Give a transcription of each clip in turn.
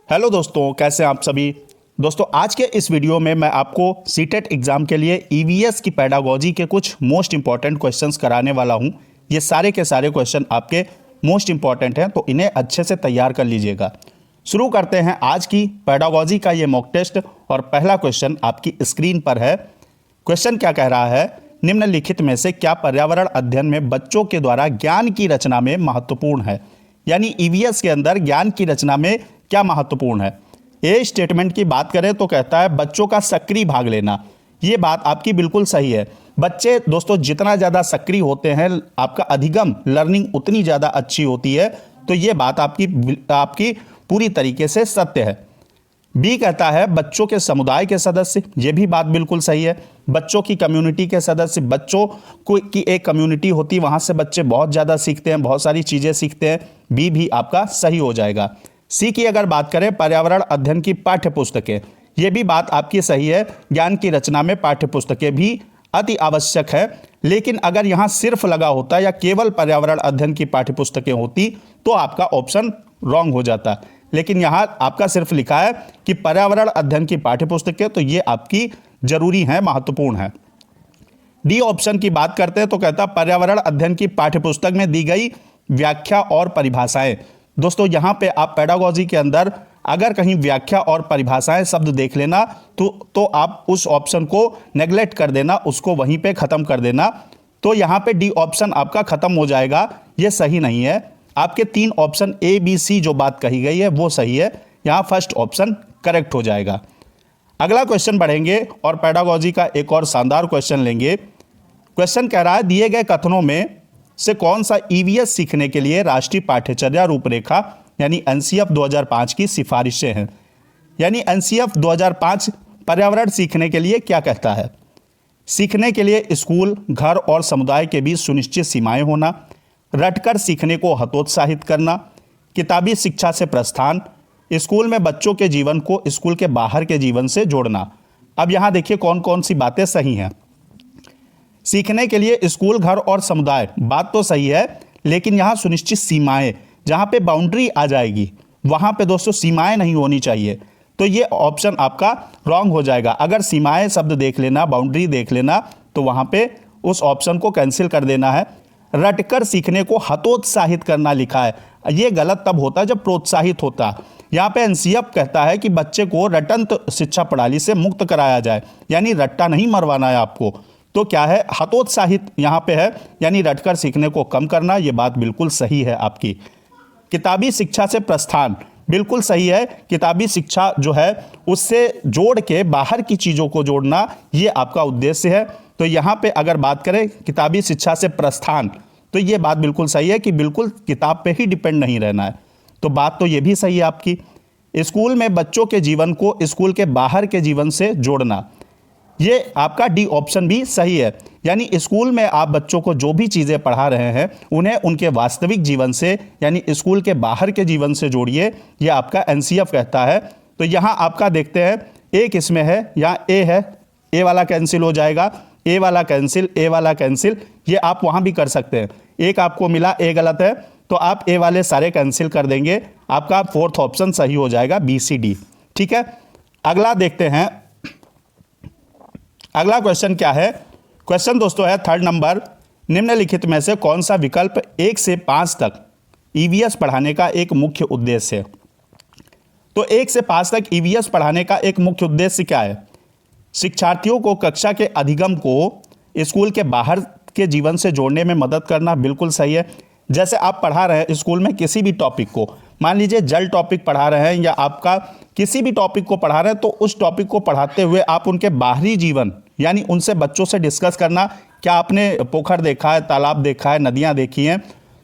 Hello दोस्तों, कैसे हैं आप सभी। दोस्तों, आज के इस वीडियो में मैं आपको सीटेट एग्ज़ाम के लिए ईवीएस की पेडागोजी के कुछ मोस्ट इंपॉर्टेंट क्वेश्चंस कराने वाला हूं। ये सारे के सारे क्वेश्चन आपके मोस्ट इंपॉर्टेंट हैं, तो इन्हें अच्छे से तैयार कर लीजिएगा। शुरू करते हैं आज की पेडागोजी का ये मॉक टेस्ट। और पहला क्वेश्चन आपकी स्क्रीन पर है। क्वेश्चन क्या कह रहा है, निम्नलिखित में से क्या पर्यावरण अध्ययन में बच्चों के द्वारा ज्ञान की रचना में महत्वपूर्ण है। यानी ईवीएस के अंदर ज्ञान की रचना में क्या महत्वपूर्ण है। ए स्टेटमेंट की बात करें तो कहता है बच्चों का सक्रिय भाग लेना। ये बात आपकी बिल्कुल सही है। बच्चे दोस्तों जितना ज़्यादा सक्रिय होते हैं, आपका अधिगम लर्निंग उतनी ज़्यादा अच्छी होती है। तो ये बात आपकी पूरी तरीके से सत्य है। बी कहता है बच्चों के समुदाय के सदस्य। ये भी बात बिल्कुल सही है। बच्चों की कम्युनिटी के सदस्य, बच्चों की एक कम्युनिटी होती है, वहाँ से बच्चे बहुत ज़्यादा सीखते हैं, बहुत सारी चीज़ें सीखते हैं। बी भी आपका सही हो जाएगा। सी की अगर बात करें, पर्यावरण अध्ययन की पाठ्य पुस्तकें, ये भी बात आपकी सही है। ज्ञान की रचना में पाठ्य पुस्तकें भी अति आवश्यक है। लेकिन अगर यहाँ सिर्फ लगा होता या केवल पर्यावरण अध्ययन की पाठ्य पुस्तकें होती तो आपका ऑप्शन रॉन्ग हो जाता। लेकिन यहाँ आपका सिर्फ लिखा है कि पर्यावरण अध्ययन की पाठ्य पुस्तकें, तो ये आपकी जरूरी है, महत्वपूर्ण है। डी ऑप्शन की बात करते हैं तो कहता पर्यावरण अध्ययन की पाठ्य पुस्तक में दी गई व्याख्या और परिभाषाएं। दोस्तों यहाँ पे आप पेडागोजी के अंदर अगर कहीं व्याख्या और परिभाषाएं शब्द देख लेना तो आप उस ऑप्शन को नेग्लेक्ट कर देना, उसको वहीं पे खत्म कर देना। तो यहाँ पे डी ऑप्शन आपका खत्म हो जाएगा, ये सही नहीं है। आपके 3 ऑप्शन ए बी सी जो बात कही गई है वो सही है। यहाँ फर्स्ट ऑप्शन करेक्ट हो जाएगा। अगला क्वेश्चन बढ़ेंगे और पेडागोजी का एक और शानदार क्वेश्चन लेंगे। क्वेश्चन कह रहा है दिए गए कथनों में से कौन सा ईवीएस सीखने के लिए राष्ट्रीय पाठ्यचर्या रूपरेखा यानी एनसीएफ 2005 की सिफारिशें हैं। यानी एनसीएफ 2005 पर्यावरण सीखने के लिए क्या कहता है। सीखने के लिए स्कूल, घर और समुदाय के बीच सुनिश्चित सीमाएं होना, रटकर सीखने को हतोत्साहित करना, किताबी शिक्षा से प्रस्थान, स्कूल में बच्चों के जीवन को स्कूल के बाहर के जीवन से जोड़ना। अब यहाँ देखिए कौन कौन सी बातें सही हैं। सीखने के लिए स्कूल, घर और समुदाय, बात तो सही है, लेकिन यहाँ सुनिश्चित सीमाएं, जहाँ पे बाउंड्री आ जाएगी वहाँ पे दोस्तों सीमाएं नहीं होनी चाहिए। तो ये ऑप्शन आपका रॉन्ग हो जाएगा। अगर सीमाएं शब्द देख लेना, बाउंड्री देख लेना, तो वहाँ पे उस ऑप्शन को कैंसिल कर देना है। रटकर सीखने को हतोत्साहित करना लिखा है, ये गलत तब होता है जब प्रोत्साहित होता। यहाँ पे एनसीएफ कहता है कि बच्चे को रटंत शिक्षा प्रणाली से मुक्त कराया जाए, यानी रट्टा नहीं मरवाना है आपको। तो क्या है, हतोत्साहित यहाँ पे है, यानी रटकर सीखने को कम करना। ये बात बिल्कुल सही है आपकी। किताबी शिक्षा से प्रस्थान, बिल्कुल सही है। किताबी शिक्षा जो है उससे जोड़ के बाहर की चीज़ों को जोड़ना, ये आपका उद्देश्य है। तो यहाँ पे अगर बात करें किताबी शिक्षा से प्रस्थान, तो ये बात बिल्कुल सही है कि बिल्कुल किताब पे ही डिपेंड नहीं रहना है। तो बात तो ये भी सही है आपकी। स्कूल में बच्चों के जीवन को स्कूल के बाहर के जीवन से जोड़ना, ये आपका डी ऑप्शन भी सही है। यानी स्कूल में आप बच्चों को जो भी चीज़ें पढ़ा रहे हैं उन्हें उनके वास्तविक जीवन से यानी स्कूल के बाहर के जीवन से जोड़िए, यह आपका एनसीएफ कहता है। तो यहाँ आपका देखते हैं एक इसमें है, यहाँ ए है, ए वाला कैंसिल हो जाएगा, ए वाला कैंसिल, ए वाला कैंसिल, ये आप वहाँ भी कर सकते हैं। एक आपको मिला, ए गलत है, तो आप ए वाले सारे कैंसिल कर देंगे, आपका 4th ऑप्शन सही हो जाएगा, बी सी डी। ठीक है, अगला देखते हैं। अगला क्वेश्चन क्या है। क्वेश्चन दोस्तों है 3rd नंबर, निम्नलिखित में से कौन सा विकल्प 1 से 5 तक ईवीएस पढ़ाने का एक मुख्य उद्देश्य है। तो 1 से 5 तक ईवीएस पढ़ाने का एक मुख्य उद्देश्य क्या है। शिक्षार्थियों को कक्षा के अधिगम को स्कूल के बाहर के जीवन से जोड़ने में मदद करना, बिल्कुल सही है। जैसे आप पढ़ा रहे हैं स्कूल में किसी भी टॉपिक को, मान लीजिए जल टॉपिक पढ़ा रहे हैं या आपका किसी भी टॉपिक को पढ़ा रहे हैं, तो उस टॉपिक को पढ़ाते हुए आप उनके बाहरी जीवन यानी उनसे बच्चों से डिस्कस करना, क्या आपने पोखर देखा है, तालाब देखा है, नदियाँ देखी हैं,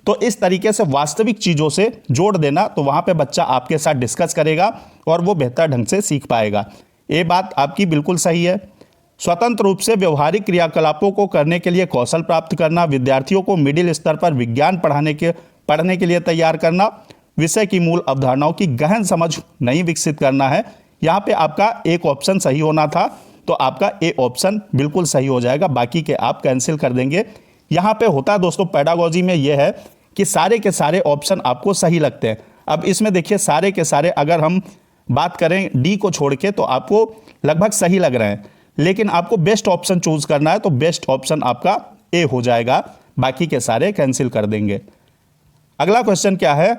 तो इस तरीके से वास्तविक चीज़ों से जोड़ देना। तो वहाँ पे बच्चा आपके साथ डिस्कस करेगा और वो बेहतर ढंग से सीख पाएगा। ये बात आपकी बिल्कुल सही है। स्वतंत्र रूप से व्यवहारिक क्रियाकलापों को करने के लिए कौशल प्राप्त करना, विद्यार्थियों को मिडिल स्तर पर विज्ञान पढ़ने के लिए तैयार करना, विषय की मूल अवधारणाओं की गहन समझ नहीं विकसित करना है। यहाँ पे आपका एक ऑप्शन सही होना था, तो आपका ए ऑप्शन बिल्कुल सही हो जाएगा, बाकी के आप कैंसिल कर देंगे। यहाँ पे होता दोस्तों पेडागोजी में ये है कि सारे के सारे ऑप्शन आपको सही लगते हैं। अब इसमें देखिए सारे के सारे अगर हम बात करें डी को छोड़ के तो आपको लगभग सही लग रहे हैं, लेकिन आपको बेस्ट ऑप्शन चूज करना है तो बेस्ट ऑप्शन आपका ए हो जाएगा, बाकी के सारे कैंसिल कर देंगे। अगला क्वेश्चन क्या है,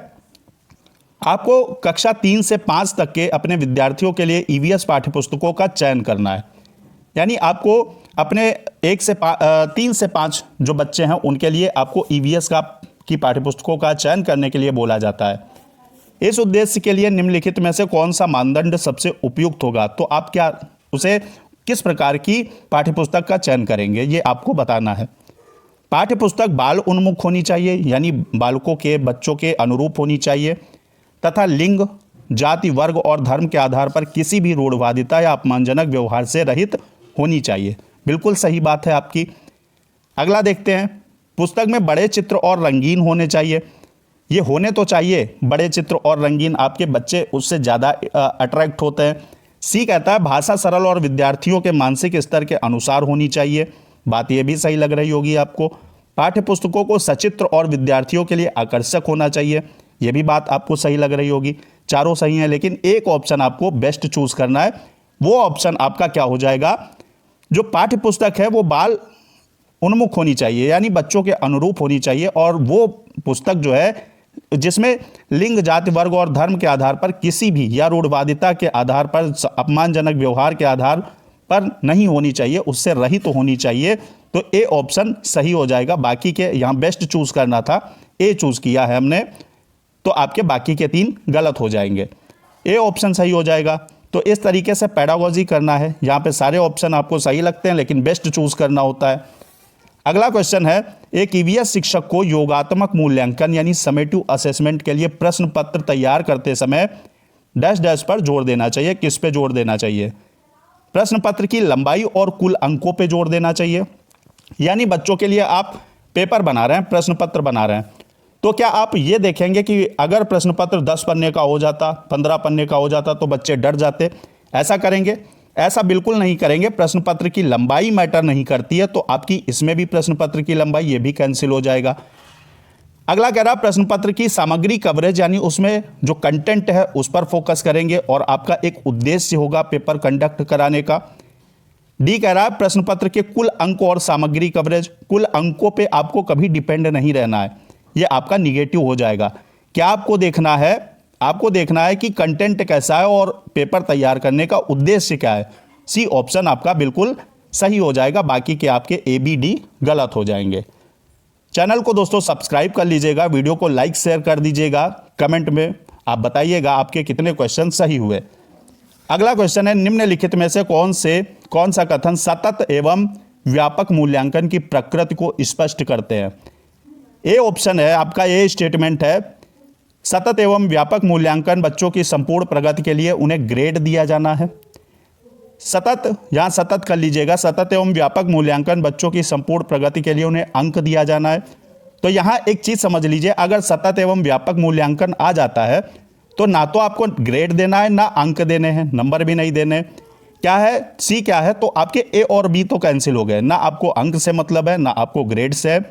आपको कक्षा 3 से 5 तक के अपने विद्यार्थियों के लिए ईवीएस पाठ्यपुस्तकों का चयन करना है। यानी आपको अपने 3 से 5 जो बच्चे हैं उनके लिए आपको ईवीएस की पाठ्यपुस्तकों का चयन करने के लिए बोला जाता है। इस उद्देश्य के लिए निम्नलिखित में से कौन सा मानदंड सबसे उपयुक्त होगा, तो आप क्या उसे किस प्रकार की पाठ्यपुस्तक का चयन करेंगे ये आपको बताना है। पाठ्यपुस्तक बाल उन्मुख होनी चाहिए, यानी बालकों के बच्चों के अनुरूप होनी चाहिए, तथा लिंग, जाति, वर्ग और धर्म के आधार पर किसी भी रूढ़वादिता या अपमानजनक व्यवहार से रहित होनी चाहिए। बिल्कुल सही बात है आपकी। अगला देखते हैं, पुस्तक में बड़े चित्र और रंगीन होने चाहिए। ये होने तो चाहिए, बड़े चित्र और रंगीन, आपके बच्चे उससे ज़्यादा अट्रैक्ट होते हैं। सी कहता है भाषा सरल और विद्यार्थियों के मानसिक स्तर के अनुसार होनी चाहिए। बात यह भी सही लग रही होगी आपको। पाठ्यपुस्तकों को सचित्र और विद्यार्थियों के लिए आकर्षक होना चाहिए, यह भी बात आपको सही लग रही होगी। चारों सही हैं, लेकिन एक ऑप्शन आपको बेस्ट चूज करना है। वो ऑप्शन आपका क्या हो जाएगा, जो पाठ्यपुस्तक है वो बाल उन्मुख होनी चाहिए, यानी बच्चों के अनुरूप होनी चाहिए, और वो पुस्तक जो है जिसमें लिंग, जाति, वर्ग और धर्म के आधार पर किसी भी या रूढ़वादिता के आधार पर, अपमानजनक व्यवहार के आधार पर नहीं होनी चाहिए, उससे रहित तो होनी चाहिए। तो ए ऑप्शन सही हो जाएगा। बाकी के यहाँ बेस्ट चूज करना था, ए चूज किया है हमने, तो आपके बाकी के 3 गलत हो जाएंगे। ए ऑप्शन सही हो जाएगा। तो इस तरीके से पेडागोजी करना है। यहाँ पे सारे ऑप्शन आपको सही लगते हैं, लेकिन बेस्ट चूज करना होता है। अगला क्वेश्चन है, एक ईवीएस शिक्षक को योगात्मक मूल्यांकन यानी समेटिव असेसमेंट के लिए प्रश्न पत्र तैयार करते समय डैश डैश पर जोर देना चाहिए। किस पे जोर देना चाहिए? प्रश्न पत्र की लंबाई और कुल अंकों पे जोर देना चाहिए। यानी बच्चों के लिए आप पेपर बना रहे हैं, प्रश्न पत्र बना रहे हैं, तो क्या आप ये देखेंगे कि अगर प्रश्न पत्र 10 पन्ने का हो जाता, 15 पन्ने का हो जाता तो बच्चे डर जाते? ऐसा करेंगे? ऐसा बिल्कुल नहीं करेंगे। प्रश्न पत्र की लंबाई मैटर नहीं करती है, तो आपकी इसमें भी प्रश्न पत्र की लंबाई ये भी कैंसिल हो जाएगा। अगला कह रहा प्रश्न पत्र की सामग्री कवरेज, यानी उसमें जो कंटेंट है उस पर फोकस करेंगे और आपका एक उद्देश्य होगा पेपर कंडक्ट कराने का। डी कह रहा है प्रश्न पत्र के कुल अंक और सामग्री कवरेज, कुल अंकों पे आपको कभी डिपेंड नहीं रहना है, ये आपका निगेटिव हो जाएगा। क्या आपको देखना है? आपको देखना है कि कंटेंट कैसा है और पेपर तैयार करने का उद्देश्य क्या है। सी ऑप्शन आपका बिल्कुल सही हो जाएगा। बाकी के आपके ए बी डी गलत हो जाएंगे। चैनल को दोस्तों सब्सक्राइब कर लीजिएगा, वीडियो को लाइक शेयर कर दीजिएगा, कमेंट में आप बताइएगा आपके कितने क्वेश्चन सही हुए। अगला क्वेश्चन है, निम्नलिखित में से कौन सा कथन सतत एवं व्यापक मूल्यांकन की प्रकृति को स्पष्ट करते हैं? ए ऑप्शन है आपका, ए स्टेटमेंट है, सतत एवं व्यापक मूल्यांकन बच्चों की संपूर्ण प्रगति के लिए उन्हें ग्रेड दिया जाना है। सतत, यहां सतत कर लीजिएगा, सतत एवं व्यापक मूल्यांकन बच्चों की संपूर्ण प्रगति के लिए उन्हें अंक दिया जाना है। तो यहां एक चीज समझ लीजिए, अगर सतत एवं व्यापक मूल्यांकन आ जाता है तो ना तो आपको ग्रेड देना है, ना अंक देने हैं, नंबर भी नहीं देने। क्या है? सी क्या है? तो आपके ए और बी तो कैंसिल हो गए, ना आपको अंक से मतलब है, ना आपको ग्रेड से है।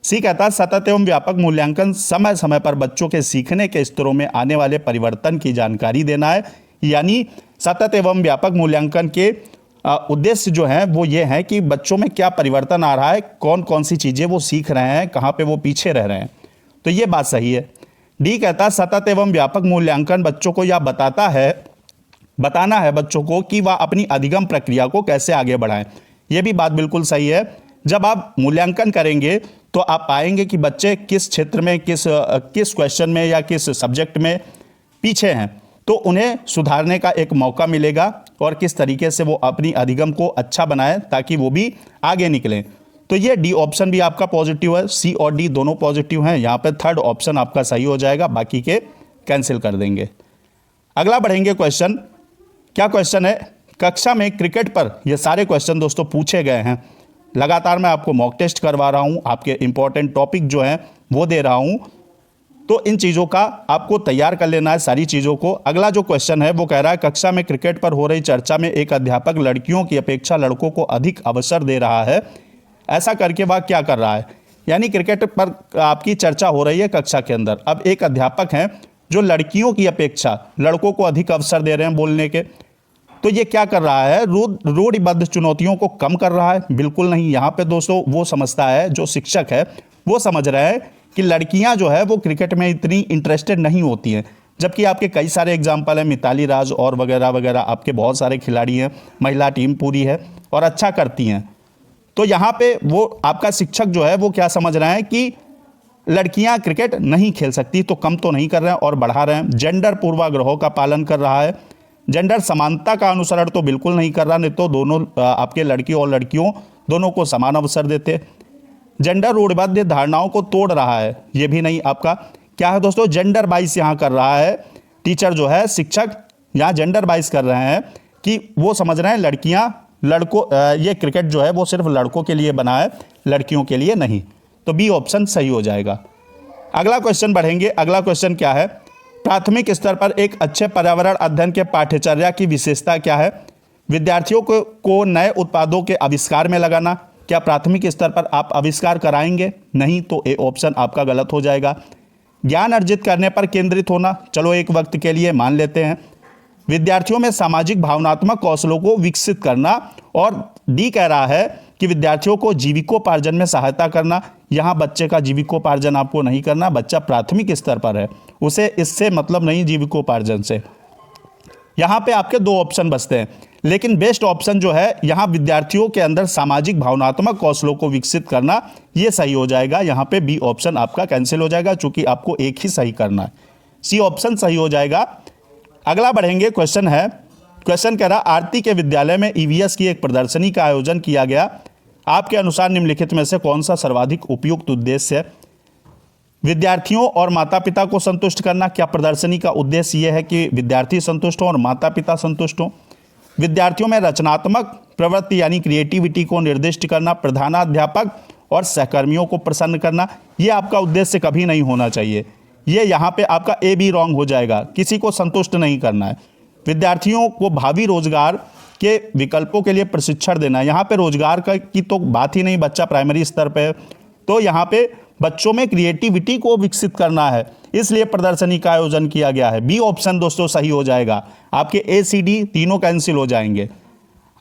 सी कहता है सतत एवं व्यापक मूल्यांकन समय समय पर बच्चों के सीखने के स्तरों में आने वाले परिवर्तन की जानकारी देना है। यानी सतत एवं व्यापक मूल्यांकन के उद्देश्य जो हैं वो ये हैं कि बच्चों में क्या परिवर्तन आ रहा है, कौन कौन सी चीज़ें वो सीख रहे हैं, कहाँ पे वो पीछे रह रहे हैं। तो ये बात सही है। डी कहता है सतत एवं व्यापक मूल्यांकन बच्चों को यह बताना है बच्चों को कि वह अपनी अधिगम प्रक्रिया को कैसे आगे बढ़ाएं। यह भी बात बिल्कुल सही है। जब आप मूल्यांकन करेंगे तो आप पाएंगे कि बच्चे किस क्षेत्र में, किस क्वेश्चन में या किस सब्जेक्ट में पीछे हैं, तो उन्हें सुधारने का एक मौका मिलेगा और किस तरीके से वो अपनी अधिगम को अच्छा बनाएं ताकि वो भी आगे निकलें। तो ये डी ऑप्शन भी आपका पॉजिटिव है, सी और डी दोनों पॉजिटिव हैं। यहाँ पे थर्ड ऑप्शन आपका सही हो जाएगा, बाकी के कैंसिल कर देंगे। अगला बढ़ेंगे क्वेश्चन। क्या क्वेश्चन है? कक्षा में क्रिकेट पर ये सारे क्वेश्चन दोस्तों पूछे गए हैं। लगातार मैं आपको मॉक टेस्ट करवा रहा हूँ, आपके इंपॉर्टेंट टॉपिक जो हैं वो दे रहा हूँ, तो इन चीज़ों का आपको तैयार कर लेना है सारी चीज़ों को। अगला जो क्वेश्चन है वो कह रहा है कक्षा में क्रिकेट पर हो रही चर्चा में एक अध्यापक लड़कियों की अपेक्षा लड़कों को अधिक अवसर दे रहा है, ऐसा करके वह क्या कर रहा है? यानी क्रिकेट पर आपकी चर्चा हो रही है कक्षा के अंदर। अब एक अध्यापक हैं जो लड़कियों की अपेक्षा लड़कों को अधिक अवसर दे रहे हैं बोलने के। तो ये क्या कर रहा है, रूढ़िबद्ध चुनौतियों को कम कर रहा है? बिल्कुल नहीं। यहाँ पे दोस्तों वो समझता है, जो शिक्षक है वो समझ रहे हैं कि लड़कियां जो है वो क्रिकेट में इतनी इंटरेस्टेड नहीं होती हैं, जबकि आपके कई सारे एग्जाम्पल हैं, मिताली राज और वगैरह वगैरह, आपके बहुत सारे खिलाड़ी हैं, महिला टीम पूरी है और अच्छा करती हैं। तो यहाँ पे वो आपका शिक्षक जो है वो क्या समझ रहे हैं कि लड़कियां क्रिकेट नहीं खेल सकती, तो कम तो नहीं कर रहे हैं और बढ़ा रहे हैं। जेंडर पूर्वाग्रहों का पालन कर रहा है, जेंडर समानता का अनुसरण तो बिल्कुल नहीं कर रहा, नहीं तो दोनों आपके लड़की और लड़कियों दोनों को समान अवसर देते। जेंडर रूढ़िबद्ध धारणाओं को तोड़ रहा है, ये भी नहीं। आपका क्या है दोस्तों, जेंडर बाइस यहाँ कर रहा है। टीचर जो है, शिक्षक यहाँ जेंडर बाइस कर रहे हैं कि वो समझ रहे हैं लड़कियाँ लड़कों ये क्रिकेट जो है वो सिर्फ लड़कों के लिए बना है, लड़कियों के लिए नहीं। तो बी ऑप्शन सही हो जाएगा। अगला क्वेश्चन बढ़ेंगे। अगला क्वेश्चन क्या है, प्राथमिक स्तर पर एक अच्छे पर्यावरण अध्ययन के पाठ्यचर्या की विशेषता क्या है? विद्यार्थियों को नए उत्पादों के आविष्कार में लगाना। क्या प्राथमिक स्तर पर आप आविष्कार कराएंगे? नहीं, तो ए ऑप्शन आपका गलत हो जाएगा। ज्ञान अर्जित करने पर केंद्रित होना, चलो एक वक्त के लिए मान लेते हैं। विद्यार्थियों में सामाजिक भावनात्मक कौशलों को विकसित करना, और डी कह रहा है कि विद्यार्थियों को जीविकोपार्जन में सहायता करना। यहाँ बच्चे का जीविकोपार्जन आपको नहीं करना, बच्चा प्राथमिक स्तर पर है, उसे इससे मतलब नहीं जीविकोपार्जन से। यहाँ पे आपके दो ऑप्शन बचते हैं, लेकिन बेस्ट ऑप्शन जो है यहाँ विद्यार्थियों के अंदर सामाजिक भावनात्मक कौशलों को विकसित करना, ये सही हो जाएगा। यहाँ पे बी ऑप्शन आपका कैंसिल हो जाएगा, चूंकि आपको एक ही सही करना है। सी ऑप्शन सही हो जाएगा। अगला बढ़ेंगे। क्वेश्चन है, क्वेश्चन कह रहा, आरती के विद्यालय में ईवीएस की एक प्रदर्शनी का आयोजन किया गया। आपके अनुसार निम्नलिखित में से कौन सा सर्वाधिक उपयुक्त उद्देश्य है? विद्यार्थियों और माता पिता को संतुष्ट करना। क्या प्रदर्शनी का उद्देश्य यह है कि विद्यार्थी संतुष्ट हों और माता पिता संतुष्ट हों? विद्यार्थियों में रचनात्मक प्रवृत्ति यानी क्रिएटिविटी को निर्दिष्ट करना, प्रधानाध्यापक और सहकर्मियों को प्रसन्न करना। ये आपका उद्देश्य कभी नहीं होना चाहिए। ये यहाँ पे आपका ए बी रॉन्ग हो जाएगा, किसी को संतुष्ट नहीं करना है। विद्यार्थियों को भावी रोजगार के विकल्पों के लिए प्रशिक्षण देना। यहाँ पे रोजगार की तो बात ही नहीं, बच्चा प्राइमरी स्तर पे है, तो यहाँ पे बच्चों में क्रिएटिविटी को विकसित करना है, इसलिए प्रदर्शनी का आयोजन किया गया है। बी ऑप्शन दोस्तों सही हो जाएगा। आपके ए सी डी तीनों कैंसिल हो जाएंगे।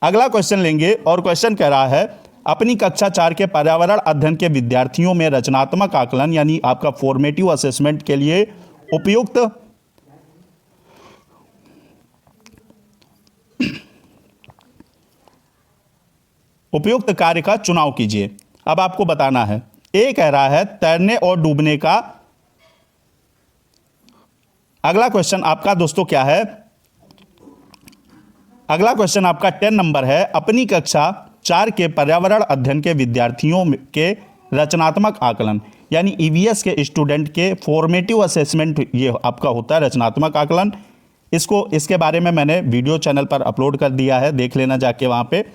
अगला क्वेश्चन लेंगे, और क्वेश्चन कह रहा है, अपनी कक्षा 4 के पर्यावरण अध्ययन के विद्यार्थियों में रचनात्मक आकलन यानी आपका फॉर्मेटिव असेसमेंट के लिए उपयुक्त कार्य का चुनाव कीजिए। अब आपको बताना है। ए कह रहा है तैरने और डूबने का। अगला क्वेश्चन आपका दोस्तों क्या है, अगला क्वेश्चन आपका 10 नंबर है, अपनी कक्षा 4 के पर्यावरण अध्ययन के विद्यार्थियों के रचनात्मक आकलन यानी ईवीएस के स्टूडेंट के फॉर्मेटिव असेसमेंट, ये आपका होता है रचनात्मक आकलन। इसके बारे में मैंने वीडियो चैनल पर अपलोड कर दिया है, देख लेना जाके वहाँ पे।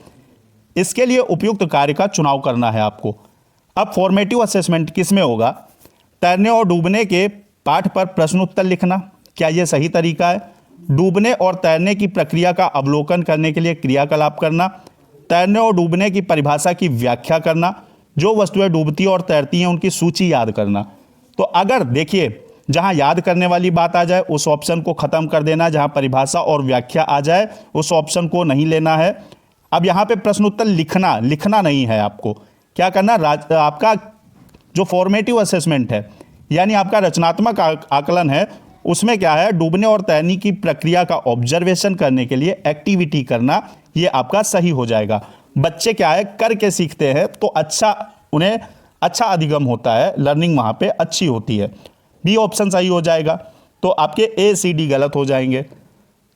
इसके लिए उपयुक्त कार्य का चुनाव करना है आपको। अब फॉर्मेटिव असेसमेंट किस में होगा? तैरने और डूबने के पाठ पर प्रश्न उत्तर लिखना, क्या यह सही तरीका है? डूबने और तैरने की प्रक्रिया का अवलोकन करने के लिए क्रियाकलाप करना, तैरने और डूबने की परिभाषा की व्याख्या करना, जो वस्तुएं डूबती और तैरती हैं उनकी सूची याद करना। तो अगर देखिए, जहां याद करने वाली बात आ जाए उस ऑप्शन को खत्म कर देना, जहां परिभाषा और व्याख्या आ जाए उस ऑप्शन को नहीं लेना है। अब यहाँ पे प्रश्न उत्तर लिखना नहीं है आपको। क्या करना, आपका जो फॉर्मेटिव असेसमेंट है यानी आपका रचनात्मक आकलन है, उसमें क्या है, डूबने और तैरने की प्रक्रिया का ऑब्जर्वेशन करने के लिए एक्टिविटी करना, ये आपका सही हो जाएगा। बच्चे क्या है, करके सीखते हैं तो उन्हें अच्छा अधिगम होता है, लर्निंग वहाँ पे अच्छी होती है। बी ऑप्शन सही हो जाएगा। तो आपके ए सी डी गलत हो जाएंगे।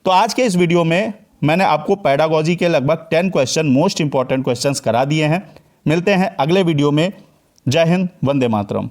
तो आज के इस वीडियो में मैंने आपको पेडागोजी के लगभग 10 क्वेश्चन, मोस्ट इंपॉर्टेंट क्वेश्चंस करा दिए हैं। मिलते हैं अगले वीडियो में। जय हिंद, वंदे मातरम।